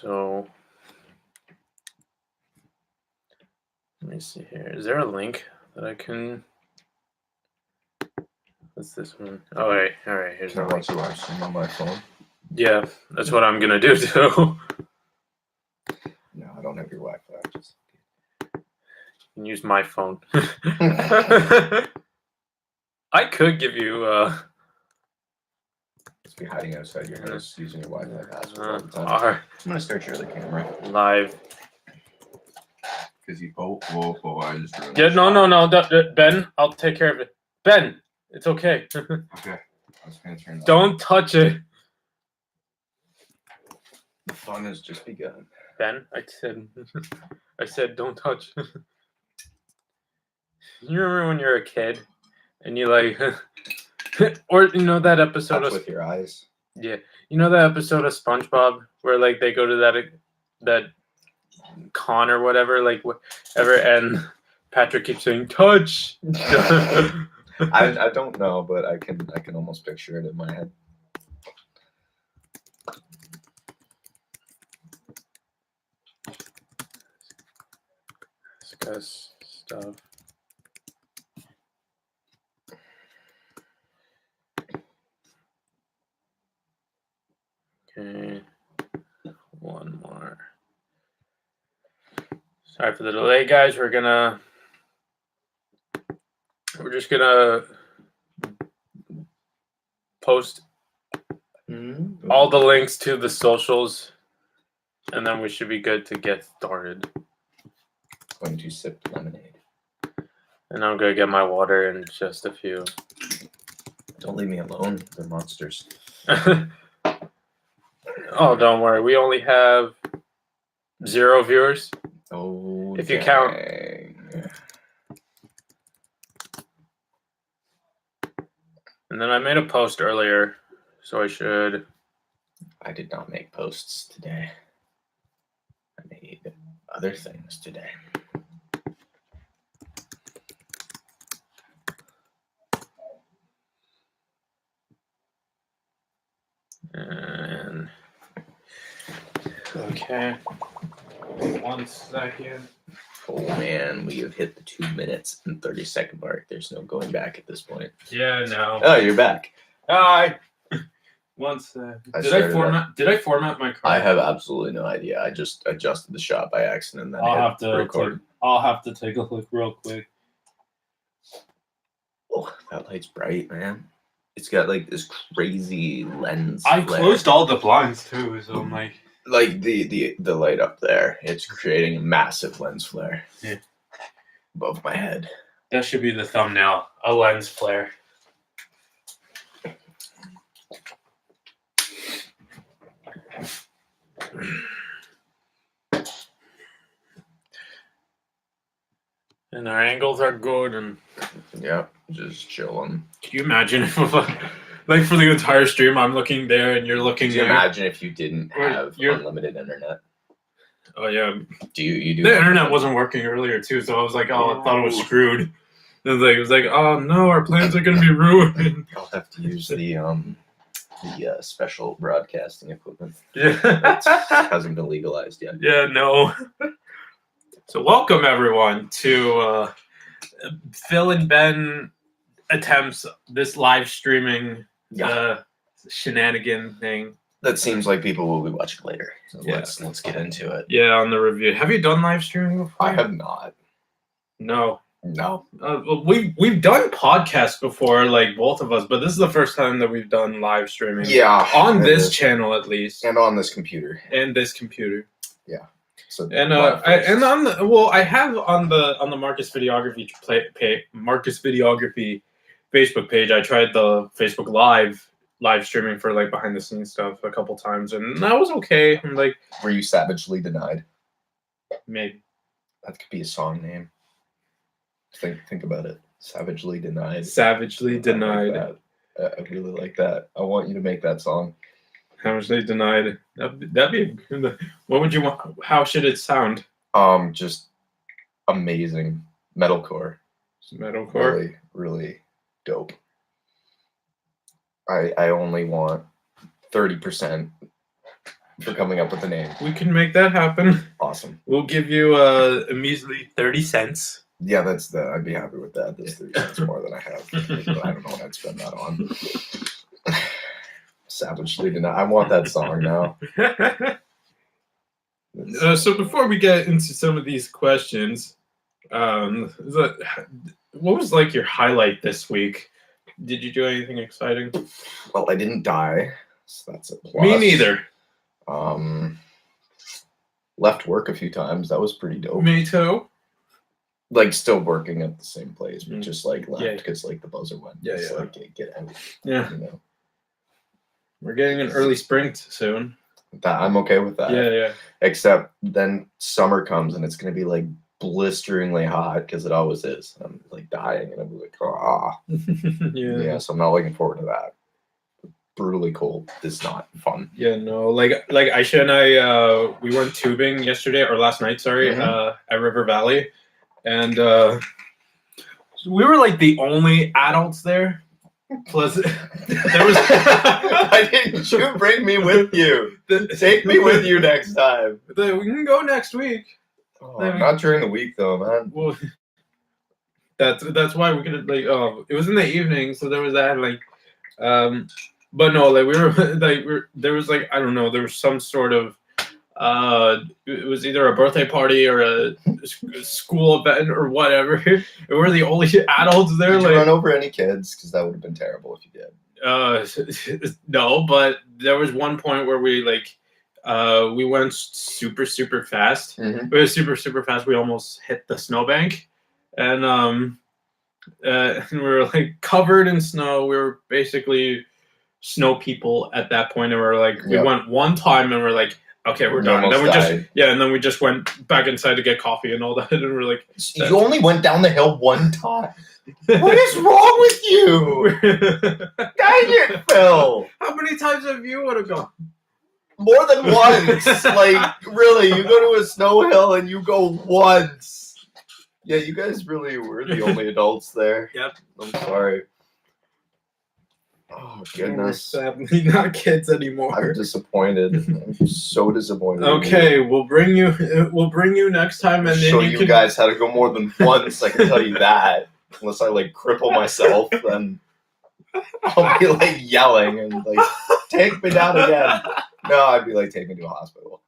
So let me see here. Is there a link that I can? What's this one? Oh, wait. All right. Here's Can I the link. watch the live stream on my phone? Yeah, that's what I'm gonna do too. No, I don't have your Wi-Fi. Just... You can use my phone. I could give you. It's be hiding outside your house using your Wi-Fi password all the time. Our I'm gonna start your other camera live. because you. Oh, whoa! I just ruined Yeah, the no. shot. Ben, I'll take care of it. Ben, it's okay. Okay, I was gonna turn. Don't touch it. The fun has just begun. Ben, I said, don't touch. You remember when you're a kid and you like, or you know that episode Touch of with your eyes. yeah, you know that episode of SpongeBob where like they go to that con or whatever, like whatever, and Patrick keeps saying touch. I don't know, but I can almost picture it in my head. Discuss stuff. Okay, one more. Sorry for the delay, guys. We're just gonna post all the links to the socials, and then we should be good to get started. Going to sip lemonade. And I'm gonna get my water in just a few. Don't leave me alone. They're monsters. Oh, don't worry. We only have 0 viewers. Oh, if you count. And then I made a post earlier, so I should. I did not make posts today. I made other things today. And okay, 1 second. Oh man, we have hit the 2 minutes and 30-second mark. There's no going back at this point. Yeah, no. Oh, you're back. Hi. 1 second. Did I format my card? I have absolutely no idea. I just adjusted the shot by accident. And then I'll have to take a look real quick. Oh, that light's bright, man. It's got like this crazy lens. I closed all the blinds too, so I'm like the light up there. It's creating a massive lens flare. Yeah. Above my head. That should be the thumbnail. A lens flare. And our angles are good, and yeah, just chilling. Can you imagine if, like, for the entire stream, I'm looking there and you're looking there? Can you imagine if you didn't have unlimited internet? Oh yeah. Do you? The internet wasn't working earlier too, so I was like, oh, I thought it was screwed. It was like, oh no, our plans are gonna be ruined. I'll have to use the special broadcasting equipment. Yeah, hasn't been legalized yet. Yeah, no. So welcome everyone to Phil and Ben attempts this live streaming shenanigan thing. That seems like people will be watching later. So let's get into it. Yeah, on the review. Have you done live streaming before? I have not. No. We've done podcasts before, like both of us, but this is the first time that we've done live streaming. Yeah, on this channel at least, and on this computer. Yeah. So I have on the Marcus Videography Marcus Videography Facebook page. I tried the Facebook live streaming for like behind the scenes stuff a couple times, and that was okay. I'm like, were you savagely denied? Maybe that could be a song name. Think about it. Savagely denied. Savagely denied. I really like that. I want you to make that song. Savagely denied. That'd be. What would you want? How should it sound? Just amazing metalcore. Metalcore. Really, really dope. I only want 30% for coming up with the name. We can make that happen. Awesome. We'll give you a measly 30 cents. Yeah, I'd be happy with that. That's 30 cents more than I have. But I don't know what I'd spend that on. Savagely denied. I want that song now. So before we get into some of these questions, what was like your highlight this week? Did you do anything exciting? Well, I didn't die, so that's a plus. Me neither. Left work a few times. That was pretty dope. Me too. Like still working at the same place, but just like Yeah. left because like the buzzer went. Yeah, It's yeah. like get out. Yeah, You know. we're getting an early spring soon. That I'm okay with that. Yeah. Except then summer comes and it's gonna be like blisteringly hot because it always is. I'm like dying and I'm like, yeah. So I'm not looking forward to that. Brutally cold is not fun. Yeah, no, like Aisha and I, we went tubing yesterday or last night, sorry, at River Valley, and we were like the only adults there. Plus, there was. Why didn't you bring me with you? Take me with you next time. We can go next week. Oh, not during the week though, man. Well, that's why we could like. Oh, it was in the evening, so there was that like. But no, like we were like there was like I don't know, there was some sort of it was either a birthday party or a school event or whatever. And we're the only adults there. Did like you run over any kids? Because that would have been terrible if you did. No, but there was one point where we like we went super fast. Mhm. We were super fast. We almost hit the snowbank, and we were like covered in snow. We were basically snow people at that point, and we're like, we Yep. went one time, and we're like, okay, we're You done. And then we almost just died. and then we just went back inside to get coffee and all that, and we're like, You only went down the hill one time. What is wrong with you? Dang it, Phil! how many times have you want to go? More than once. Like, really, you go to a snow hill and you go once. Yeah, you guys really were the only adults there. Yep. I'm sorry. Oh, goodness. Sadly, not kids anymore. I'm disappointed. I'm so disappointed. in you. Okay, we'll bring you next time, and then show you you can guys how to go more than once. I can tell you that. Unless I like cripple myself, then I'll be like yelling and like, take me down again. No, I'd be like, take me to a hospital.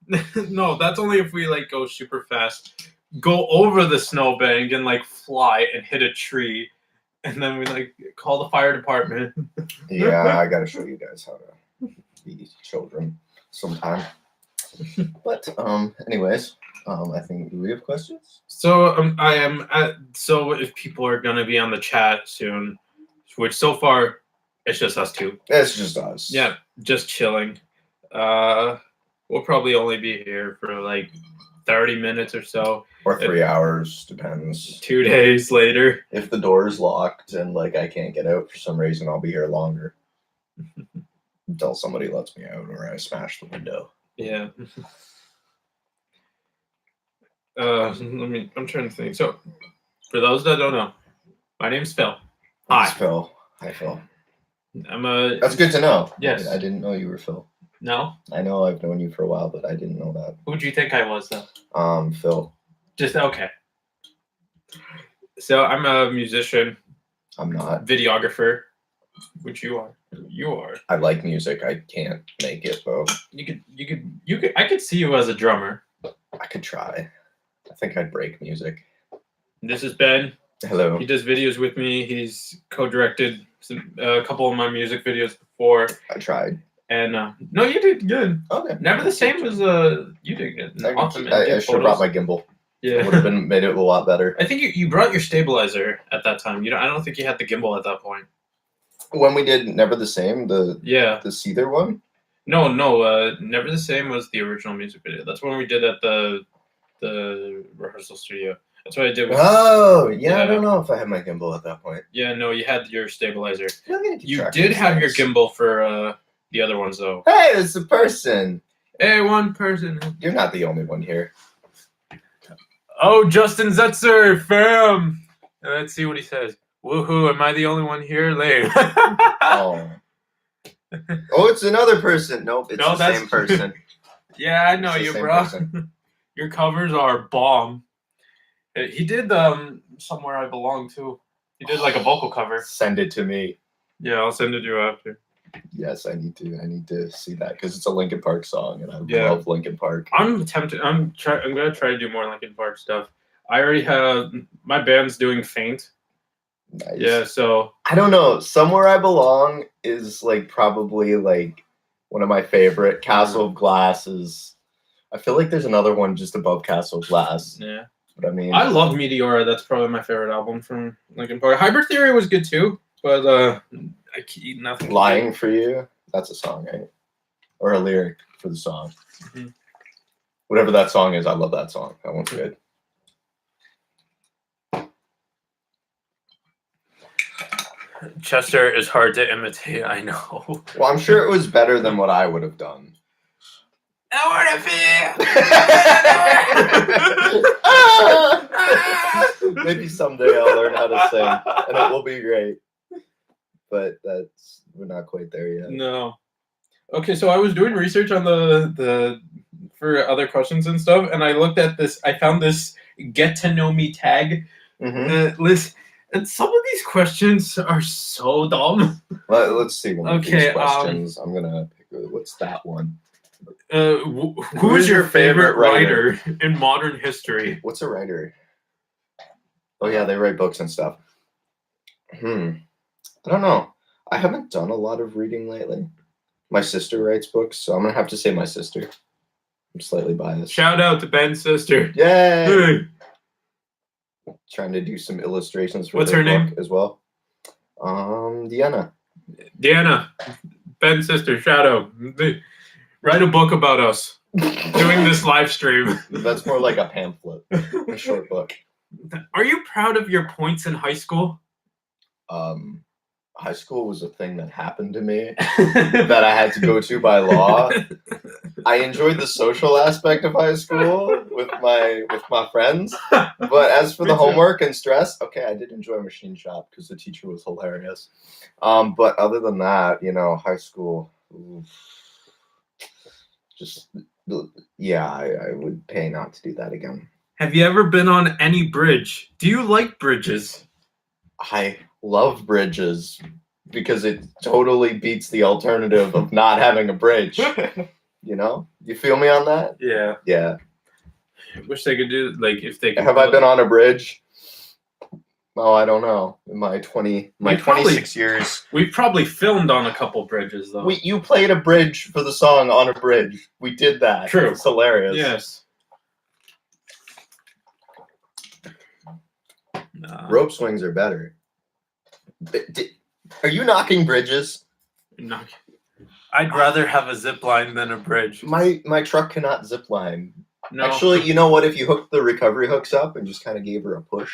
No, that's only if we like go super fast, go over the snowbank and like fly and hit a tree, and then we like call the fire department. Yeah, I gotta show you guys how to be children sometime. But anyways, I think, do we have questions? So I am at, so if people are gonna be on the chat soon, which so far it's just us two. It's just us. Yeah, just chilling. We'll probably only be here for like 30 minutes or so. Or 3 hours, depends. 2 days later. If the door is locked and like I can't get out for some reason, I'll be here longer. Until somebody lets me out or I smash the window. Yeah. I'm trying to think. So, for those that don't know, my name's Phil. Thanks, Hi. Phil. Hi, Phil. I'm a. That's good to know. Yes. I didn't know you were Phil. No? I know I've known you for a while, but I didn't know that. Who'd you think I was, though? Phil. Just, okay. So, I'm a musician, I'm not. videographer, which you are. You are. I like music. I can't make it though. I could see you as a drummer. I could try. I think I'd break music. This is Ben. Hello. He does videos with me. He's co-directed a couple of my music videos before. I tried. And no, you did good. Okay. Never the same as you did good. Awesome. And I good should have brought photos. my gimbal. Yeah. Would have been made it a lot better. I think you brought your stabilizer at that time. I don't think you had the gimbal at that point. When we did Never the Same, the Yeah. Seether one. No. Never the Same was the original music video. That's when we did at the rehearsal studio. That's what I did. Oh, yeah. I Yeah. don't know if I had my gimbal at that point. Yeah. No, you had your stabilizer. I'm gonna keep You track of did these have your things. gimbal for the other ones though. Hey, it's a person. Hey, one person. You're not the only one here. Oh, Justin Zetzer, fam. Let's see what he says. Woohoo! Am I the only one here? Lame. Oh. Oh, it's another person. Nope, it's No, the that's- same person. Yeah, I know It's the you, same bro. person. Your covers are bomb. He did Somewhere I Belong too. He did like a vocal cover. Send it to me. Yeah, I'll send it to you after. Yes, I need to see that because it's a Linkin Park song, and I Yeah. love Linkin Park. I'm tempted. I'm gonna try to do more Linkin Park stuff. I already have my band's doing Faint. Nice. Yeah, so I don't know. Somewhere I Belong is like probably like one of my favorite. Castle of Glass is. I feel like there's another one just above Castle of Glass. yeah. But I mean, I love Meteora. That's probably my favorite album from Linkin Park. Hybrid Theory was good too, but I keep nothing. Lying for You. That's a song, right? Or a lyric for the song. Mhm. Whatever that song is, I love that song. That one's good. Chester is hard to imitate. I know. Well, I'm sure it was better than what I would have done. Maybe someday I'll learn how to sing, and it will be great. But we're not quite there yet. No. Okay, so I was doing research on the for other questions and stuff, and I looked at this. I found this Get to Know Me tag list, and some of these questions are so dumb. Let's see one of Okay, these questions. I'm gonna pick. What's that one? Who is your favorite writer in modern history? What's a writer? Oh yeah, they write books and stuff. I don't know. I haven't done a lot of reading lately. My sister writes books, so I'm gonna have to say my sister. I'm slightly biased. Shout out to Ben's sister. Yay! Hey. Trying to do some illustrations for What's their her name? book as well. Deanna. Deanna, Ben's sister. Shout out. Write a book about us doing this live stream. That's more like a pamphlet, a short book. Are you proud of your points in high school? High school was a thing that happened to me that I had to go to by law. I enjoyed the social aspect of high school with my friends, but as for Me the too. homework and stress, okay, I did enjoy machine shop because the teacher was hilarious. But other than that, high school, just yeah, I would pay not to do that again. Have you ever been on any bridge? Do you like bridges? I love bridges because it totally beats the alternative of not having a bridge. You feel me on that? Yeah. Yeah. I wish they could do if they could. Have I been on a bridge? Oh, I don't know. In my 26 years. We've probably filmed on a couple bridges though. You played a bridge for the song On a Bridge. We did that. True. It's hilarious. Yes. Nah. Rope swings are better. Are you knocking bridges? No. I'd rather have a zip line than a bridge. My truck cannot zip line. No. Actually, you know what? If you hooked the recovery hooks up and just kind of gave her a push,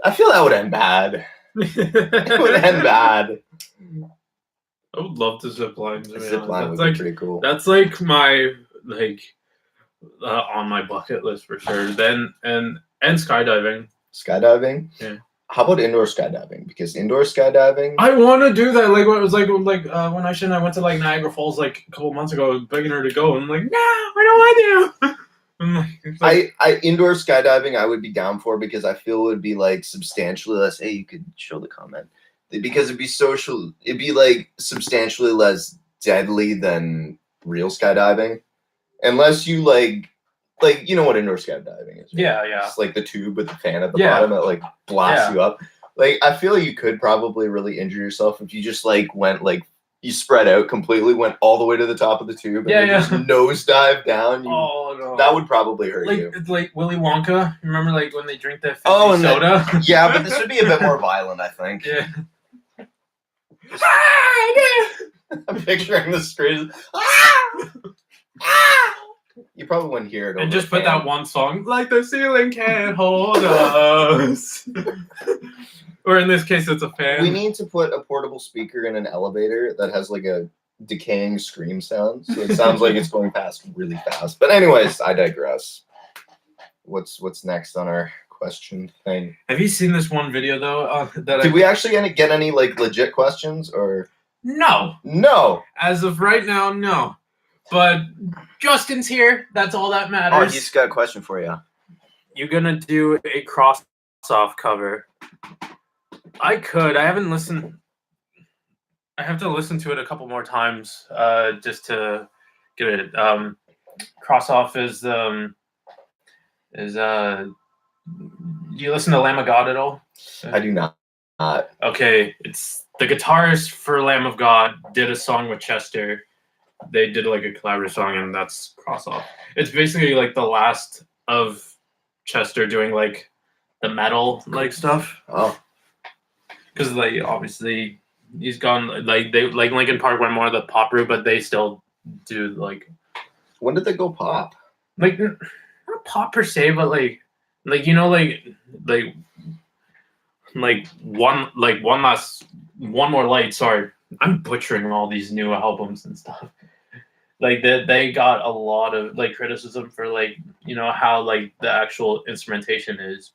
I feel that would end bad. It would end bad. I would love to zip line. To be Zip honest. line would That's be pretty cool. That's like my on my bucket list for sure. Then and skydiving. Skydiving? Yeah. How about indoor skydiving? Because indoor skydiving, I want to do that. Like what it was like when Aisha and I went to Niagara Falls a couple months ago, begging her to go. And I'm like, no, I don't want to. I'm like, I indoor skydiving I would be down for because I feel it would be substantially less. Hey, you could show the comment because it'd be substantially less deadly than real skydiving, unless you you know what indoor skydiving is. Right? yeah. It's like the tube with the fan at the Yeah. bottom that blasts you up. I feel you could probably really injure yourself if you just went you spread out completely, went all the way to the top of the tube, and then just nosedive down. Oh no, that would probably hurt you. Like Willy Wonka. Remember when they drink that fizzy Oh, soda? Yeah, but this would be a bit more violent, I think. Yeah. I'm picturing the screams. You probably wouldn't hear it. And just put that one song, like the ceiling can't hold us. Or in this case, it's a fan. We need to put a portable speaker in an elevator that has a decaying scream sound, so it sounds like it's going past really fast. But anyways, I digress. What's next on our question thing? Have you seen this one video though? Did we actually get any legit questions or No. no? As of right now, no. But Justin's here. That's all that Oh, matters. he's got a question for you. You're gonna do a cross-off cover. I could. I haven't listened. I have to listen to it a couple more times just to get it. Cross-off is do you listen to Lamb of God at all? I do not. Okay, it's the guitarist for Lamb of God did a song with Chester. They did like a collaborative song, and that's Cross Off. It's basically like the last of Chester doing like the metal like stuff. Oh, Because like obviously he's gone like they like Linkin Park went more of the pop route, but they still do like when did they go pop? not pop per se, but like you know like one more light. Sorry, I'm butchering all these new albums and stuff. Like they got a lot of like criticism for like you know how like the actual instrumentation is.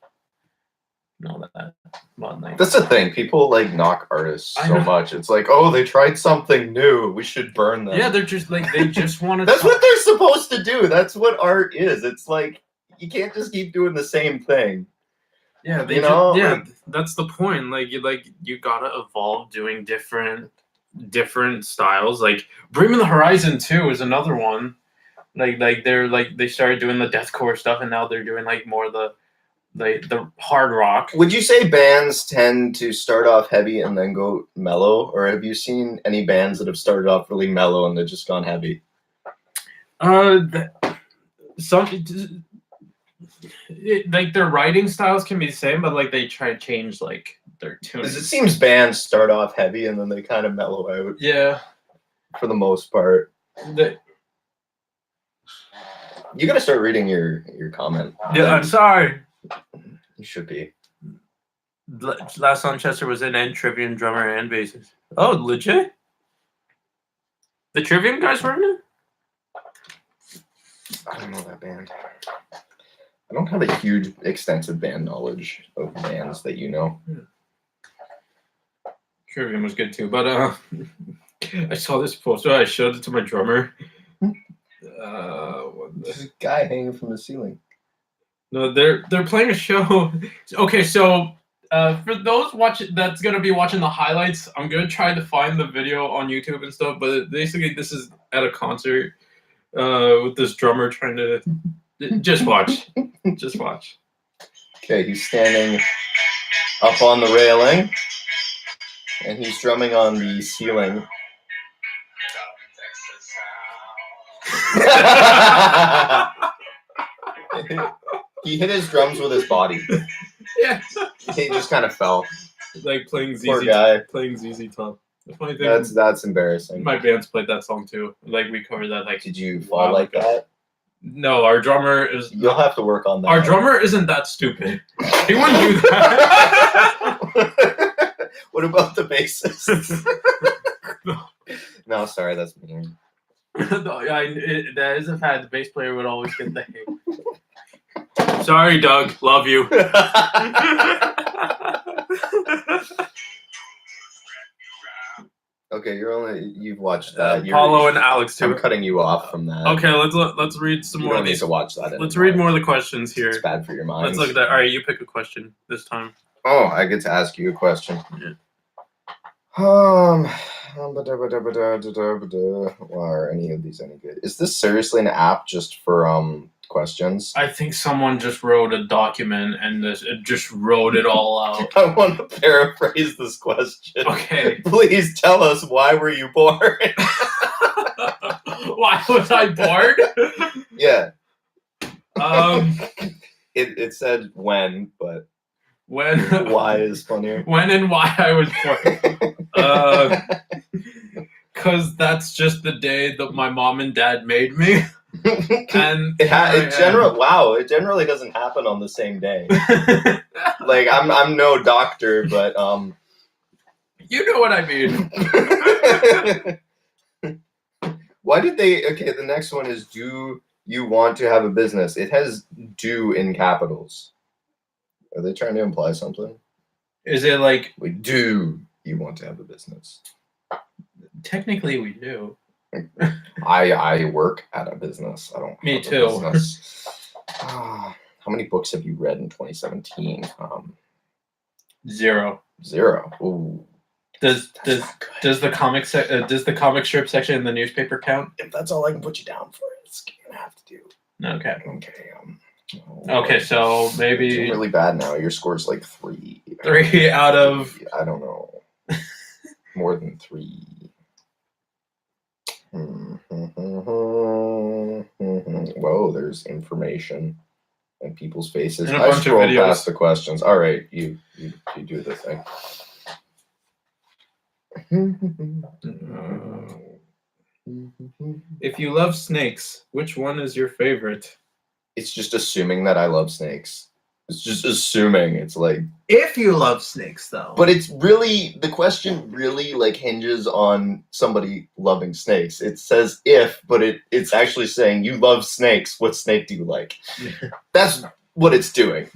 And all that. But, like, That's the thing. People like knock artists I so know. much. It's like, oh, they tried something new. We should burn them. yeah, they're just like they just want to. That's what they're supposed to do. That's what art is. It's like you can't just keep doing the same thing. Yeah, they You know, yeah, like- that's the point. Like you gotta evolve doing different styles. Like Bring Me the Horizon 2 is another one. Like they started doing the deathcore stuff, and now they're doing like more the hard rock. Would you say bands tend to start off heavy and then go mellow, or have you seen any bands that have started off really mellow and they've just gone heavy? Like their writing styles can be the same, but like they try to change like their tunes. Because it seems bands start off heavy and then they kind of mellow out Yeah, for the most part. the, You got to start reading your comment. yeah. I'm sorry. You should be. Last song Chester was in, and Trivium drummer and bassist. Oh, legit? The Trivium guys were in it? I don't know that band. I don't have a huge, extensive band knowledge of bands that you know. Trivium was good too, but I saw this poster. I showed it to my drummer. There's a guy hanging from the ceiling. No, they're playing a show. Okay, so for those that's gonna be watching the highlights, I'm gonna try to find the video on YouTube and stuff. But basically, this is at a concert with this drummer trying to just watch, just watch. Okay, he's standing up on the railing, and he's drumming on the ceiling. He hit his drums with his body. Yeah, He just kind of fell. like playing ZZ. Poor guy. Playing ZZ Top. The funny thing, That's embarrassing. my band's played that song too. Like we covered that. Like Did you fall like that? no, our drummer is. You'll have to work on that. Our drummer isn't that stupid. He wouldn't do that. What about the bassist? No, sorry, that's mean. That is a fact. The bass player would always get the hate. Sorry, Doug. Love you. Okay, you've watched that. Paulo and Alex too. I'm cutting you off from that. Okay, let's read some You more don't of need these. to watch that. Let's anymore. read more of the questions here. It's bad for your mind. Let's look at that. All right, you pick a question this time. Oh, I get to ask you a question. Yeah. Why are any of these any good? Is this seriously an app just for questions? I think someone just wrote a document and just wrote it all out. I want to paraphrase this question. Okay. Please tell us, why were you born? Why was I bored? Yeah. Um, It said when, but when why is funnier. when and why I was born. Because that's just the day that my mom and dad made me. And It generally doesn't happen on the same day. Like I'm no doctor, but you know what I mean. Why did they? Okay, the next one is, do you want to have a business? It has "do" in capitals. Are they trying to imply something? Is it like Like, do you want to have a business? technically we do? I work at a business. I don't. Me have a too. business. How many books have you read in 2017? 0. 0. Ooh. Does That's not good. does the comic strip section in the newspaper count? If that's all I can put you down for, it's gonna have to do. Okay. Okay. Okay, so You're maybe doing really bad now. Your score's like 3. 3 out of. I don't know. More than 3. Whoa, there's information and people's faces. And a I bunch of scrolled videos. past the questions. All right, you do the thing. If you love snakes, which one is your favorite? It's just assuming that I love snakes. It's just assuming. It's like, If you love snakes, though. but it's really, the question really like hinges on somebody loving snakes. It says if, but it's actually saying you love snakes. What snake do you like? That's what it's doing.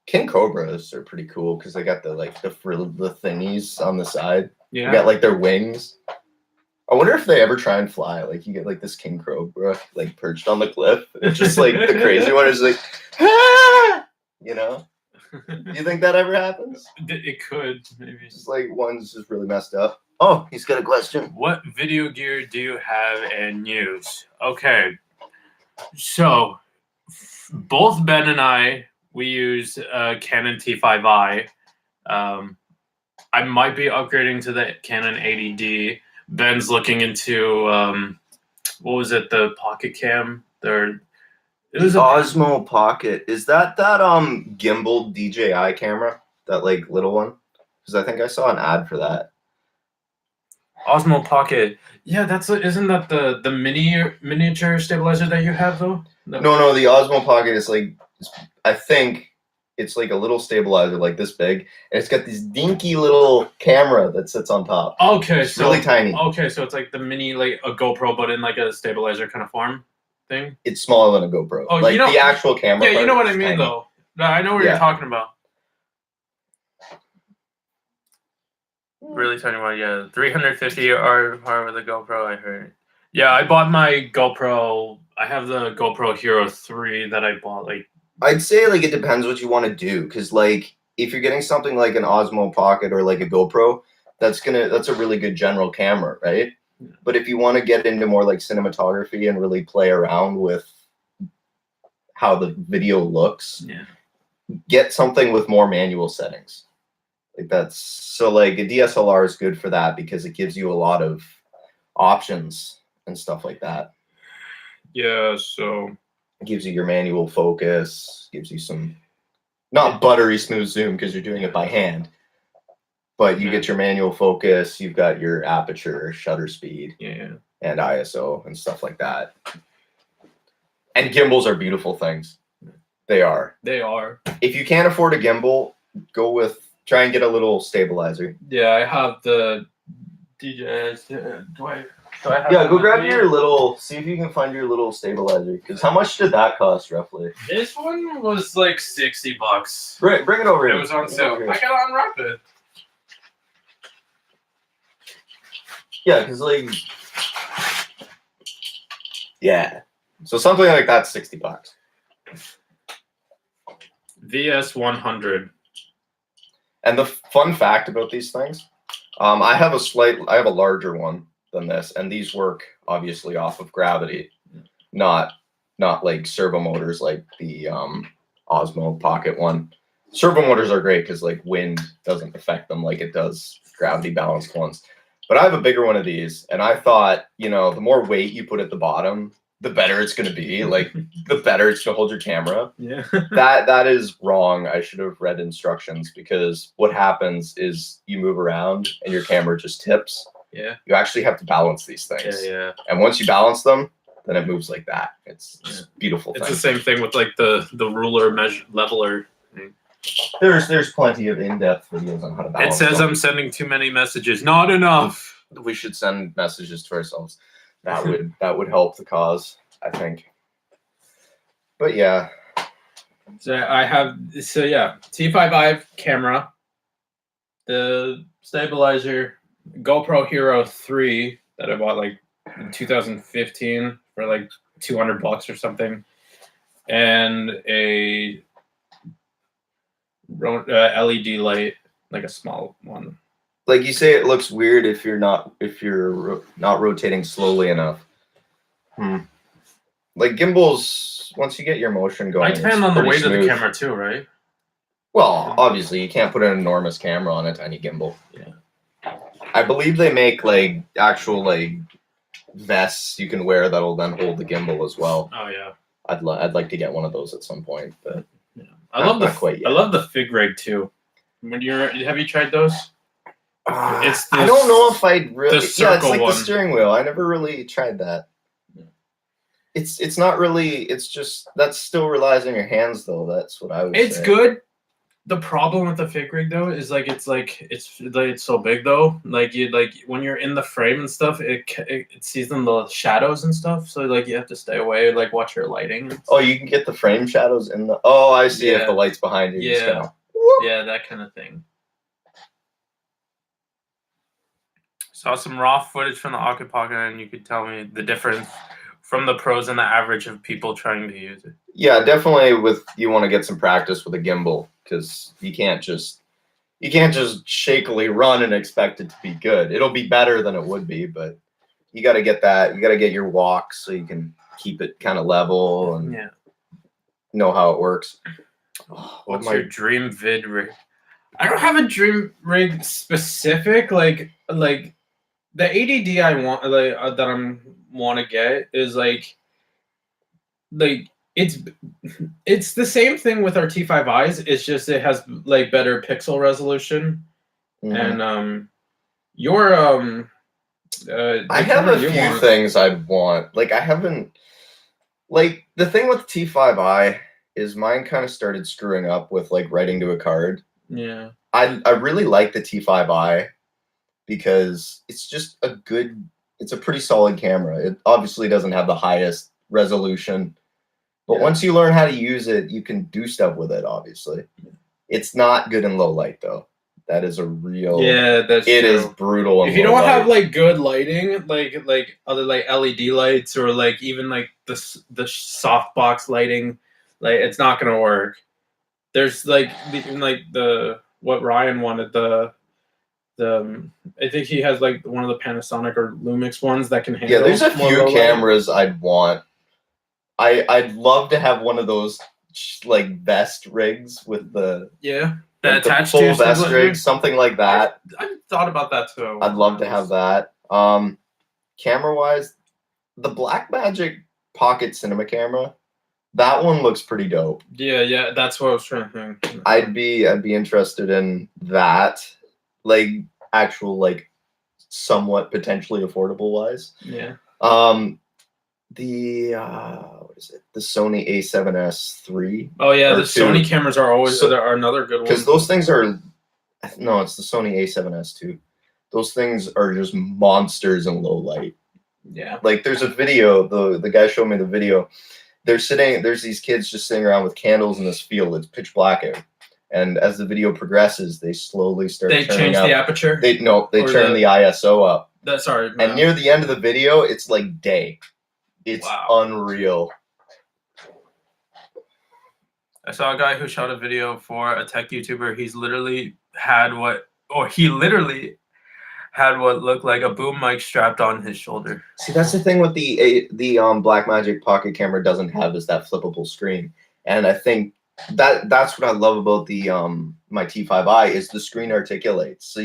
King cobras are pretty cool because they got the thingies on the side. Yeah. You got like their wings. I wonder if they ever try and fly. Like you get like this king cobra like perched on the cliff. It's just like the crazy one is like, ah! You know. Do you think that ever happens? It could maybe. Just like one's just really messed up. Oh, he's got a question. What video gear do you have and use? Okay, so both Ben and we use Canon T5i. I might be upgrading to the Canon 80D. Ben's looking into what was it? The Pocket Cam. It was The Osmo Pocket. Is that gimbal DJI camera? That like little one? Because I think I saw an ad for that. Osmo Pocket. Yeah, isn't that the miniature stabilizer that you have though? No, the Osmo Pocket is like, I think it's like a little stabilizer like this big, and it's got this dinky little camera that sits on top. Okay, It's really tiny. Okay, so it's like the mini, like a GoPro, but in like a stabilizer kind of form thing. It's smaller than a GoPro. Oh, like you know- the actual camera. Yeah, you know part what I is mean tiny. though. No, I know what Yeah. you're talking about. Really tiny one, yeah. 350 or with the GoPro, I heard. Yeah, I bought my GoPro. I have the GoPro Hero 3 that I bought like. I'd say like it depends what you want to do, because like if you're getting something like an Osmo Pocket or like a GoPro, that's a really good general camera, right? Yeah. But if you want to get into more like cinematography and really play around with how the video looks, Yeah. get something with more manual settings. Like that's so like a DSLR is good for that because it gives you a lot of options and stuff like that. Yeah, so It gives you your manual focus, gives you some not buttery smooth zoom because you're doing it by hand, but you get your manual focus, you've got your aperture, shutter speed, yeah. and ISO and stuff like that. And gimbals are beautiful things. They are. They are. If you can't afford a gimbal, try and get a little stabilizer. Yeah, I have the DJs. Do I have Yeah, that go with grab me? your little, see if you can find your little stabilizer. Because how much did that cost roughly? This one was like $60. Bring it over It here. was on Bring it sale. over here. I gotta unwrap it. Yeah, because like, yeah. So something like that's $60. VS100. And the fun fact about these things, I have a larger one than this, and these work obviously off of gravity, not like servo motors like the Osmo Pocket one. Servo motors are great because like wind doesn't affect them like it does gravity balanced ones. But I have a bigger one of these, and I thought, the more weight you put at the bottom, the better it's going to be. Like the better it's going to hold your camera. Yeah. That is wrong. I should have read instructions, because what happens is you move around and your camera just tips. Yeah. You actually have to balance these things. Yeah. And once you balance them, then it moves like that. It's just a beautiful It's thing. the same thing with like the ruler leveler. There's plenty of in-depth videos on how to It balance says them. I'm sending too many messages. Not enough. We should send messages to ourselves. That would help the cause, I think. But yeah. So I have T5i camera, the stabilizer, GoPro Hero 3, that I bought like in 2015 for like $200 or something, and a LED light, like a small one. Like you say, it looks weird if you're not not rotating slowly enough. Like gimbals, once you get your motion going, I depend it's on the pretty weight of the smooth. camera too, right? Well, obviously, you can't put an enormous camera on a tiny gimbal. Yeah. I believe they make like actual like vests you can wear that'll then hold the gimbal as well. Oh yeah. I'd like to get one of those at some point, but Yeah. I love not quite yet. I love the Fig Rig too. Have you tried those? It's I don't know if I'd really. the Yeah, it's circle like one. the steering wheel. I never really tried that. Yeah. It's not really. It's just that still relies on your hands though. That's what I would. It's say. good. The problem with the Fig Rig though is it's so big though. Like when you're in the frame and stuff, it sees in the shadows and stuff. So like you have to stay away. Like watch your lighting. Oh, you can get the frame shadows in the. Oh, I see. If Yeah. the light's behind you, just Yeah. kinda- Yeah, that kind of thing. Saw some raw footage from the Pocket Pocket, and you could tell me the difference from the pros and the average of people trying to use it. Yeah, definitely. You want to get some practice with a gimbal because you can't just shakily run and expect it to be good. It'll be better than it would be, but you got to get that. You got to get your walk so you can keep it kind of level and Yeah. know how it works. What's your dream vid rig? I don't have a dream rig specific. Like the ADD I want, that I'm want to get is like it's the same thing with our T5Is. It's just it has like better pixel resolution, Mhm. and your I have a few things I want. Like I haven't. Like the thing with T5i is mine kind of started screwing up with like writing to a card. Yeah. I really like the T5i because it's just it's a pretty solid camera. It obviously doesn't have the highest resolution, but once you learn how to use it, you can do stuff with it, obviously. It's not good in low light though. That is a real that's it true. is brutal in If you low don't light. have like good lighting, like other like LED lights or like even like the softbox lighting, like it's not gonna work. There's like even like the what Ryan wanted the I think he has like one of the Panasonic or Lumix ones that can handle. Yeah, there's a more few low light. cameras I'd want. I'd love to have one of those like vest rigs with the that the attached full to vest your rig, something like that. I thought about that too. I'd love to have that. Camera wise, the Blackmagic Pocket Cinema camera, that one looks pretty dope. Yeah, that's what I was trying to think. I'd be interested in that, like actual like somewhat potentially affordable wise. Yeah. The what is it? The Sony A7S III. Oh yeah, Or the two. Sony cameras are always So- there are another good one Because those things are no, it's the Sony A7S II. Those things are just monsters in low light. Yeah. Like there's a video, the guy showed me the video. There's these kids just sitting around with candles in this field. It's pitch black out. And as the video progresses, they slowly start They turning change up. the aperture. They Or turn the ISO up. Sorry. And near the end of the video, it's like day. It's Wow. unreal. I saw a guy who shot a video for a tech YouTuber. He literally had what looked like a boom mic strapped on his shoulder. See, that's the thing with the Blackmagic Pocket camera doesn't have is that flippable screen. And I think that's what I love about the my T5i is the screen articulates. So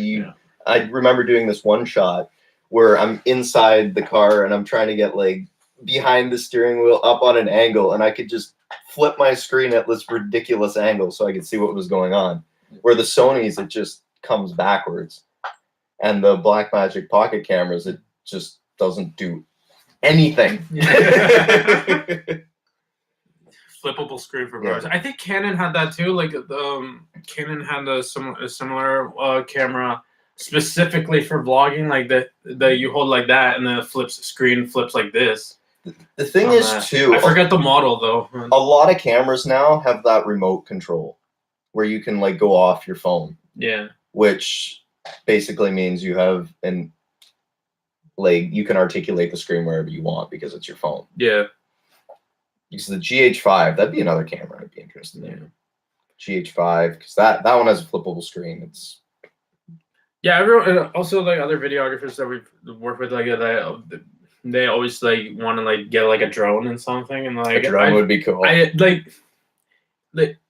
I remember doing this one shot where I'm inside the car and I'm trying to get like behind the steering wheel up on an angle, and I could just flip my screen at this ridiculous angle so I could see what was going on. Where the Sony's, it just comes backwards. And the Blackmagic Pocket cameras, it just doesn't do anything. Flippable screen for cars. I think Canon had that too. Like Canon had a similar camera specifically for vlogging, like that you hold like that and then the screen flips like this. The thing is too, I forget the model though. A lot of cameras now have that remote control where you can like go off your phone. Yeah. Which basically means you have like you can articulate the screen wherever you want because it's your phone. Yeah. Because the GH5, that'd be another camera I'd be interested in. GH5, because that one has a flippable screen. It's Yeah, everyone, and also like other videographers that we've worked with, like they always like want to like get like a drone and something, and like a drone would be cool. I like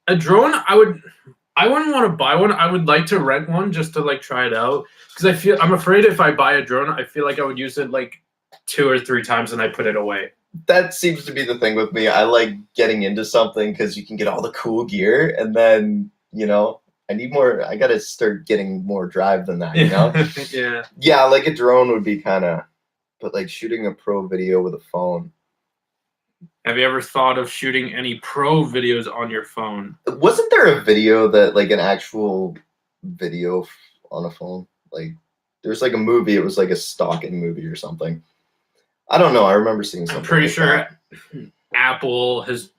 a drone. I wouldn't want to buy one. I would like to rent one just to like try it out because I'm afraid if I buy a drone, I feel like I would use it like 2 or 3 times and I put it away. That seems to be the thing with me. I like getting into something because you can get all the cool gear, and then I need more. I gotta start getting more drive than that. Yeah. Yeah, like a drone would be kind of, but like shooting a pro video with a phone. Have you ever thought of shooting any pro videos on your phone? Wasn't there a video that like an actual video on a phone? Like there's like a movie. It was like a stalking movie or something. I don't know. I remember seeing something. I'm pretty like sure that. Apple has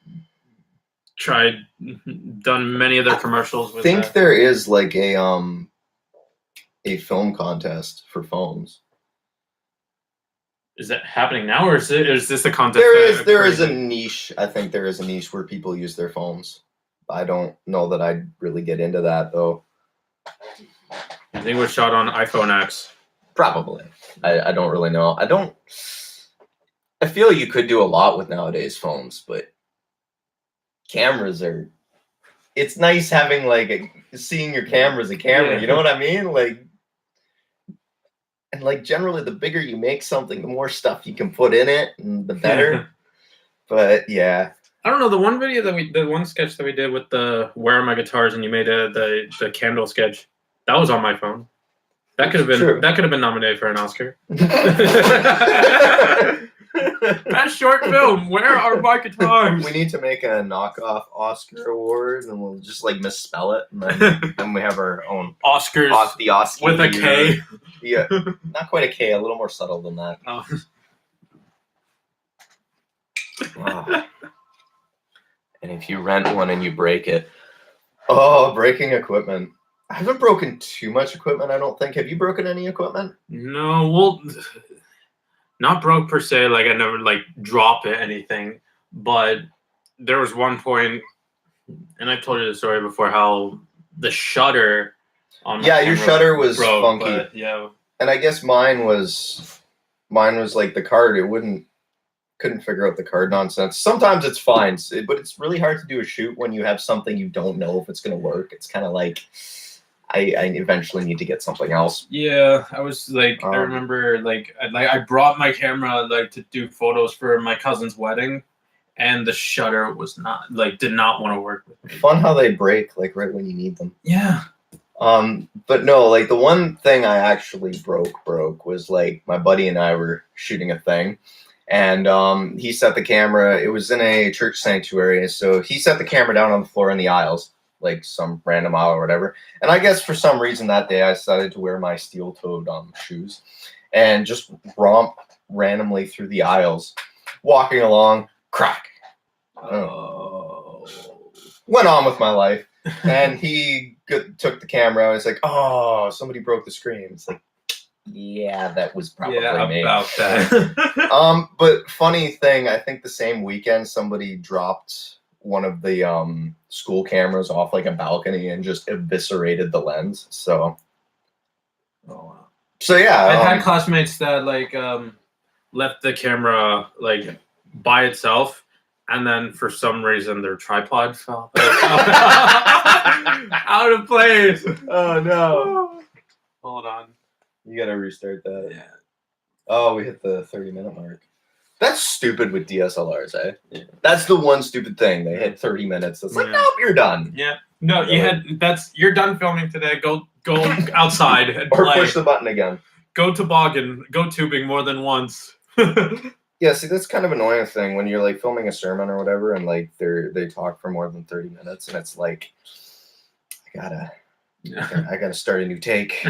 done many of their commercials with I think that. there is like a film contest for phones. Is that happening now, or is this a contest? There is a niche. I think there is a niche where people use their phones. I don't know that I'd really get into that though. I think it was shot on iPhone X. Probably. I don't really know. I feel you could do a lot with nowadays phones, but cameras are. It's nice having seeing your camera as a camera. Yeah. You know what I mean? And generally, the bigger you make something, the more stuff you can put in it, and the better. But yeah, I don't know, the one sketch that we did with the Where Are My Guitars, and you made the candle sketch. That was on my phone. That could have been nominated for an Oscar. Best short film. Where are my guitars? We need to make a knockoff Oscar award, and we'll just misspell it, and then we have our own Oscars the Oscar with a K. Yeah, not quite a K. A little more subtle than that. Oh. Wow. And if you rent one and you break it, breaking equipment. I haven't broken too much equipment, I don't think. Have you broken any equipment? No, well, not broke per se. Like I never drop it anything, but there was one point, and I've told you the story before, how the shutter on my your camera shutter was broke, funky. but, yeah, and I guess mine was like the card. It couldn't figure out the card nonsense. Sometimes it's fine, but it's really hard to do a shoot when you have something you don't know if it's going to work. It's kind of like I eventually need to get something else. Yeah, I was I remember I brought my camera to do photos for my cousin's wedding, and the shutter was not did not want to work with me. Fun how they break right when you need them. Yeah. But no, the one thing I actually broke was my buddy and I were shooting a thing, and he set the camera. It was in a church sanctuary, so he set the camera down on the floor in the aisles, some random aisle or whatever. And I guess for some reason that day I decided to wear my steel-toed shoes and just romp randomly through the aisles, walking along, crack. Went on with my life, and he took the camera. I was like, "Oh, somebody broke the screen." It's yeah, that was probably me. About that. But funny thing, I think the same weekend somebody dropped one of the school cameras off a balcony and just eviscerated the lens. So, yeah, I had classmates that left the camera by itself, and then for some reason their tripod fell out of place. Oh no! Hold on. You gotta restart that. Yeah. Oh, we hit the 30-minute mark. That's stupid with DSLRs, eh? Yeah. That's the one stupid thing. They hit 30 minutes. It's nope, you're done. Yeah. No, you're done filming today. Go outside and or play. Push the button again. Go toboggan. Go tubing more than once. Yeah, see, that's kind of annoying thing when you're filming a sermon or whatever, and they talk for more than 30 minutes, and it's I gotta start a new take.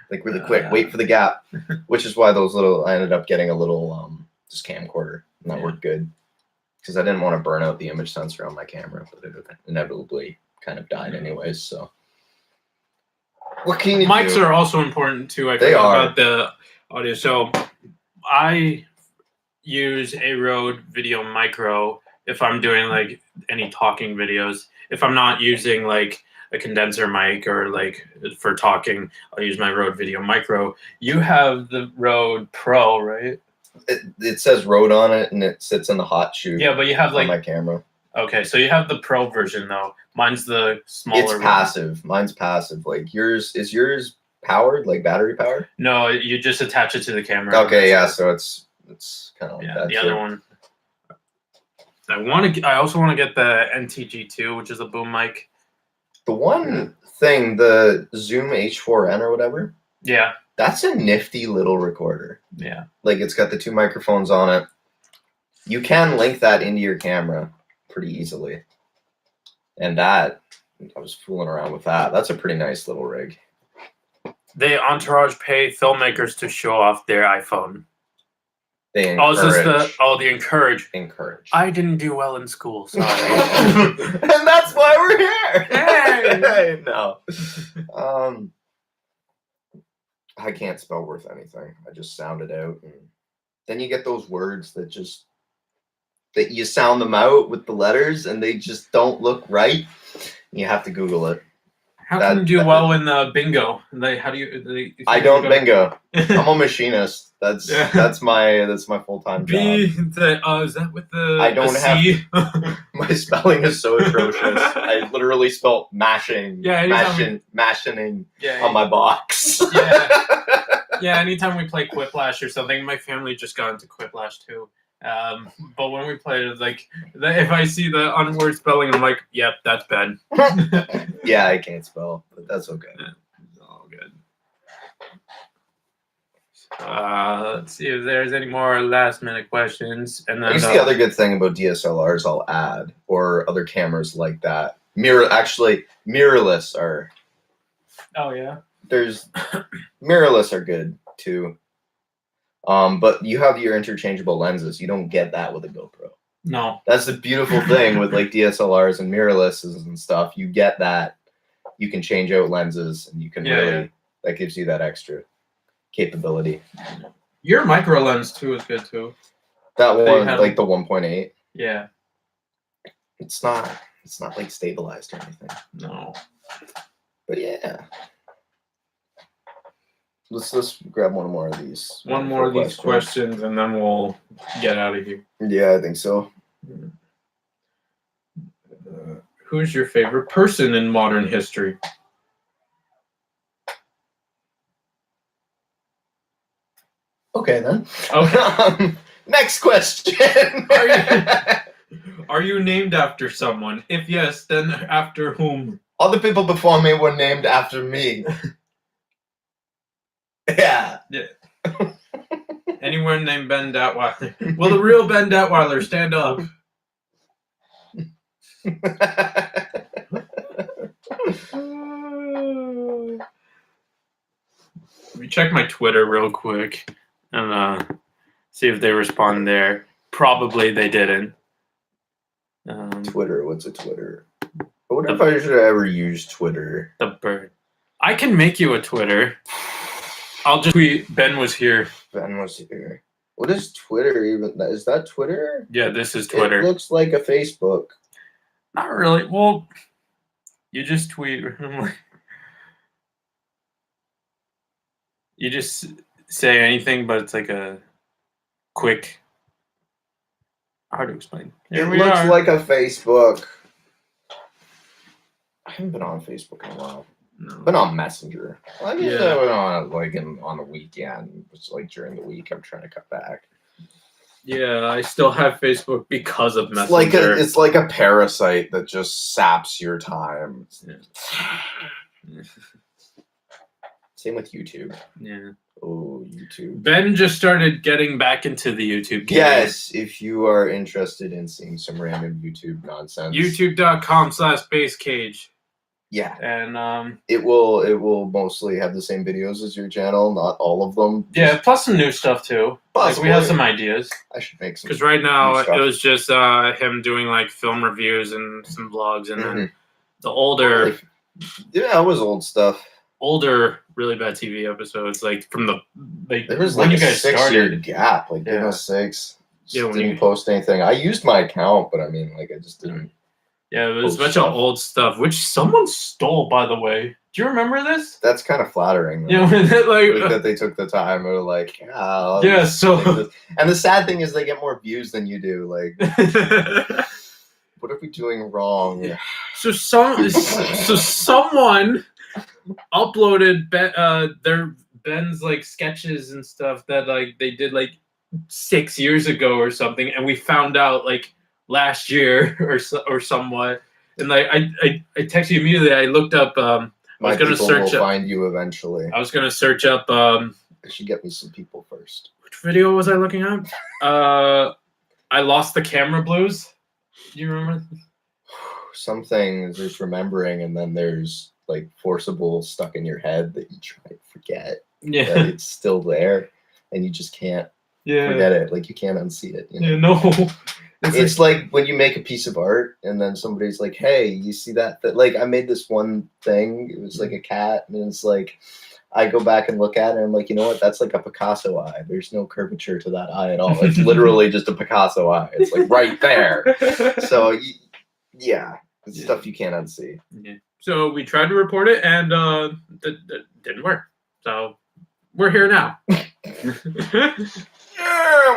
Really quick, wait for the gap, which is why I ended up getting a little just camcorder, and that worked good because I didn't want to burn out the image sensor on my camera, but it inevitably kind of died anyways. So what can you Mics do? are also important too. I They forgot are. about the audio. So I use a Rode Video Micro if I'm doing like any talking videos. If I'm not using like a condenser mic or like for talking, I'll use my Rode Video Micro. You have the Rode Pro, right? It says Rode on it, and it sits in the hot shoe. Yeah, but you have on like my camera. okay, so you have the Pro version though. Mine's the smaller. It's one. passive. Mine's passive. Like yours powered, like battery powered. No, you just attach it to the camera. Okay, yeah. So it's kind of like Yeah, that. the too. other one. I also want to get the NTG2, which is a boom mic. The one thing, the Zoom H4n or whatever, Yeah, that's a nifty little recorder. yeah. Like it's got the 2 microphones on it. You can link that into your camera pretty easily. And that, I was fooling around with that. That's a pretty nice little rig. They Entourage pay filmmakers to show off their iPhone. They Oh, is this encourage. the encourage? Encourage. I didn't do well in school, sorry. And that's why we're here. Hey! No. I can't spell worth anything. I just sound it out, and then you get those words that you sound them out with the letters, and they just don't look right. You have to Google it. How can you do well in bingo? How do you? I don't bingo. I'm a machinist. That's Yeah. that's my full-time job. Is that with the? I don't a have- C? My spelling is so atrocious. I literally spelled mashing, Yeah, anytime machining Yeah, on my box. Yeah. Yeah, anytime we play Quiplash or something, my family just got into Quiplash too. But when we played it, like if I see the unword spelling, I'm like, "Yep, that's bad." Yeah, I can't spell, but that's okay. It's all good. Let's see if there's any more last-minute questions, and I then guess the other good thing about DSLRs I'll add, or other cameras like that, mirrorless are oh yeah, mirrorless are good too. But you have your interchangeable lenses. You don't get that with a GoPro. no, That's the beautiful thing with like DSLRs and mirrorlesses and stuff. You get that. You can change out lenses, and you can that gives you that extra capability. your micro lens too is good too. That They one, have- like the 1.8, Yeah, it's not like stabilized or anything. no. But yeah. Let's grab one more of these. One more of these questions, and then we'll get out of here. Yeah, I think so. Who's your favorite person in modern history? Okay then. Okay. Next question. Are you named after someone? If yes, then after whom? All the people before me were named after me. Yeah. Anyone named Ben Datweiler? Will the real Ben Datweiler stand up? Let me check my Twitter real quick and see if they respond there. Probably they didn't. Twitter. What's a Twitter? I wonder if I should ever use Twitter. The bird. I can make you a Twitter. I'll just tweet Ben was here. Ben was here. What is Twitter even? Is that Twitter? Yeah, this is Twitter. It looks like a Facebook. Not really. Well, you just tweet. You just say anything, but it's like a quick. Hard to explain. Here It we looks are. like a Facebook. I haven't been on Facebook in a while. No. Been on Messenger. I guess Yeah. I went on like on the weekend. It's like during the week. I'm trying to cut back. Yeah, I still have Facebook because of Messenger. It's like a parasite that just saps your time. Yeah. Same with YouTube. Yeah. Oh, YouTube. Ben just started getting back into the YouTube game. Yes, if you are interested in seeing some random YouTube nonsense. YouTube.com/basecage. Yeah. And It will mostly have the same videos as your channel, not all of them. yeah, plus some new stuff too. Like we have some ideas. I should make some. Because right now new it stuff. was just him doing like film reviews and some vlogs, and then Mhm. the older. Yeah, it was old stuff. older Really Bad TV episodes, like from the There was when like you a guys 6-year started. gap. Like Yeah. goodness sakes. Yeah, Just when didn't you- post anything. I used my account, but I mean, like, I just didn't. Yeah, it was a Post bunch stuff. of old stuff, which someone stole, by the way. Do you remember this? That's kind of flattering. Though. You know, Like, like that they took the time. Or like, yeah. I'll yeah. just So take this. And the sad thing is, they get more views than you do. Like, what are we doing wrong? so someone uploaded Ben's like sketches and stuff that like they did like 6 years ago or something, and we found out like last year or somewhat. And like I texted you immediately. I looked up. I My was gonna people search will up. find you eventually. I was gonna search up. I should get me some people first. Which video was I looking up? I lost the camera blues. Do you remember? Some things there's remembering, and then there's like forcible stuck in your head that you try to forget. That Yeah, it's still there, and you just can't yeah, forget it. Like you can't unsee it. You know? yeah. No, It's like when you make a piece of art and then somebody's like, "Hey, you see that?" Like I made this one thing. It was like a cat, and it's like I go back and look at it, and I'm like, you know what? That's like a Picasso eye. There's no curvature to that eye at all. It's literally just a Picasso eye. It's like right there. So yeah, it's Yeah. stuff you can't unsee. Yeah. So we tried to report it, and that didn't work. So we're here now.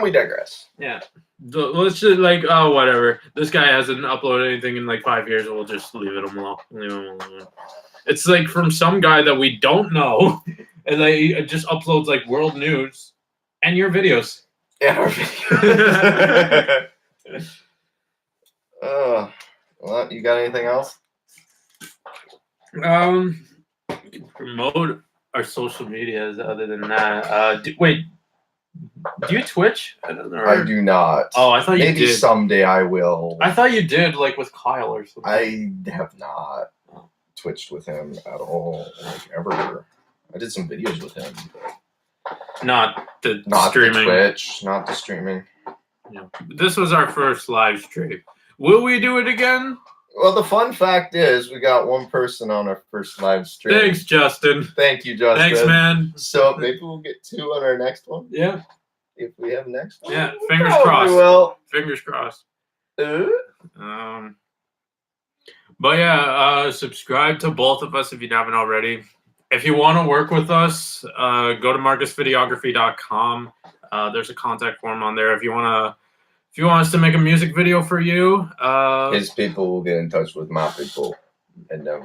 We digress. Yeah. Let's just like, oh, whatever. This guy hasn't uploaded anything in like 5 years. We'll just leave it alone. Leave him alone. It's like from some guy that we don't know, and they just uploads like world news and your videos. And our video. Well, you got anything else? We can promote our social medias. Other than that, wait, do you Twitch? I don't know. I do not. Oh, I thought you Maybe did. someday I will. I thought you did, like with Kyle or something. I have not twitched with him at all, like ever. I did some videos with him, but Not the not streaming. the Twitch, not the streaming. Yeah. This was our first live stream. Will we do it again? Well, the fun fact is, we got one person on our first live stream. Thanks, Justin. Thank you, Justin. Thanks, man. So maybe we'll get 2 on our next one Yeah. if we have next one. Yeah, fingers Probably crossed. will. Fingers crossed. Uh, But yeah, subscribe to both of us if you haven't already. If you want to work with us, go to marcusvideography.com. There's a contact form on there if you want us to make a music video for you. His people will get in touch with my people, and then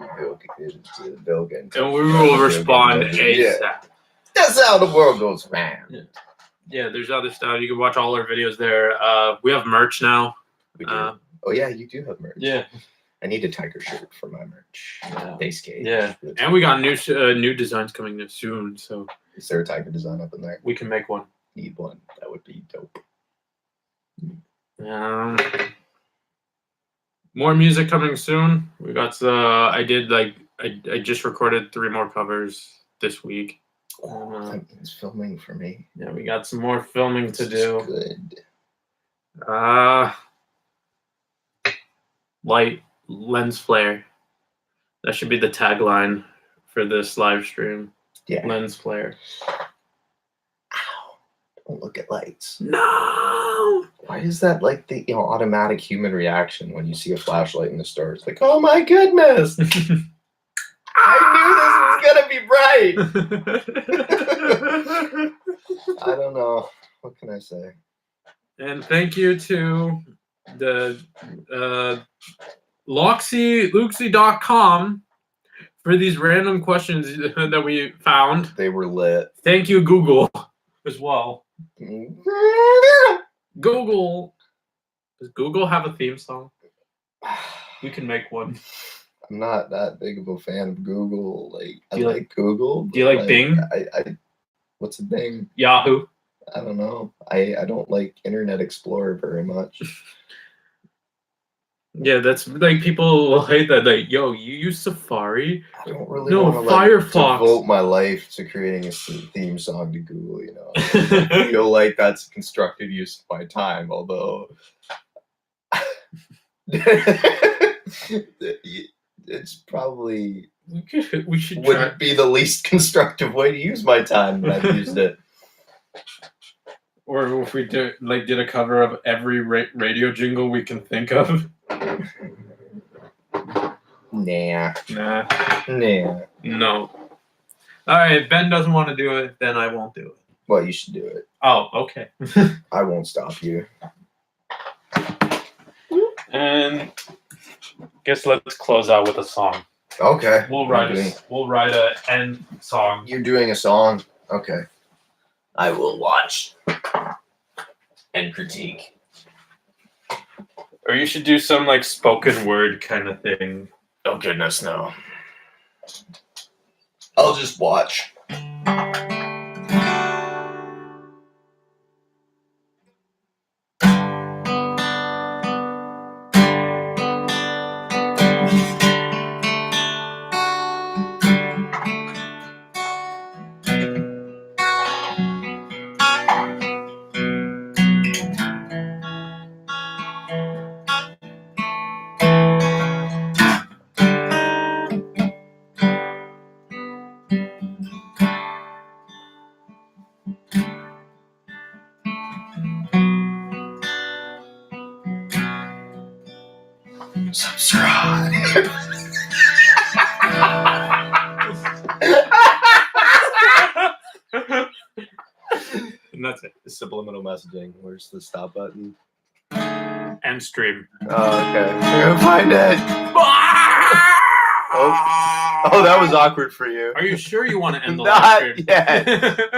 they'll get in touch. And we will respond ASAP. Yeah. That's how the world goes round. Yeah, there's other stuff. You can watch all our videos there. We have merch now. We do. Oh yeah, you do have merch. Yeah. I need a tiger shirt for my merch. Yeah. Day skate. Yeah. And we got new designs coming in soon, so Is there a tiger design up in there? we can make one. Need one. That would be dope. More music coming soon. We got I just recorded 3 more covers this week. That means filming for me. Yeah, we got some more filming to This is do. Good. Light lens flare. That should be the tagline for this live stream. Yeah. Lens flare. Ow. Don't look at lights. No. Why is that like the automatic human reaction when you see a flashlight in the store? It's like, oh my goodness. I knew this was gonna be bright. I don't know. What can I say? And thank you to the Luxy.com for these random questions that we found. They were lit. Thank you, Google, as well. Google. Does Google have a theme song? We can make one. I'm not that big of a fan of Google. Like, I Do you like Google. do you but, like Bing? I what's a Bing? Yahoo. I don't know. I don't like Internet Explorer very much. Yeah, that's like people will hate that. Like, yo, you use Safari? I don't really No, want to Firefox. devote my life to creating a theme song to Google. You know, I feel like that's a constructive use of my time. Although it's probably We should Would try. it be the least constructive way to use my time that I've used it? Or if we did a cover of every radio jingle we can think of. Nah. Nah, Nah. no. All right, if Ben doesn't want to do it, then I won't do it. Well, you should do it. Oh, okay. I won't stop you. And guess let's close out with a song. Okay. We'll write a end song. You're doing a song. Okay. I will watch and critique. Or you should do some like spoken word kind of thing. Oh goodness, no. I'll just watch. Subscribe. And that's it. Subliminal messaging. Where's the stop button? End stream. Oh, okay. I'm gonna find it. Oh, that was awkward for you. Are you sure you want to end the live Not stream? yet.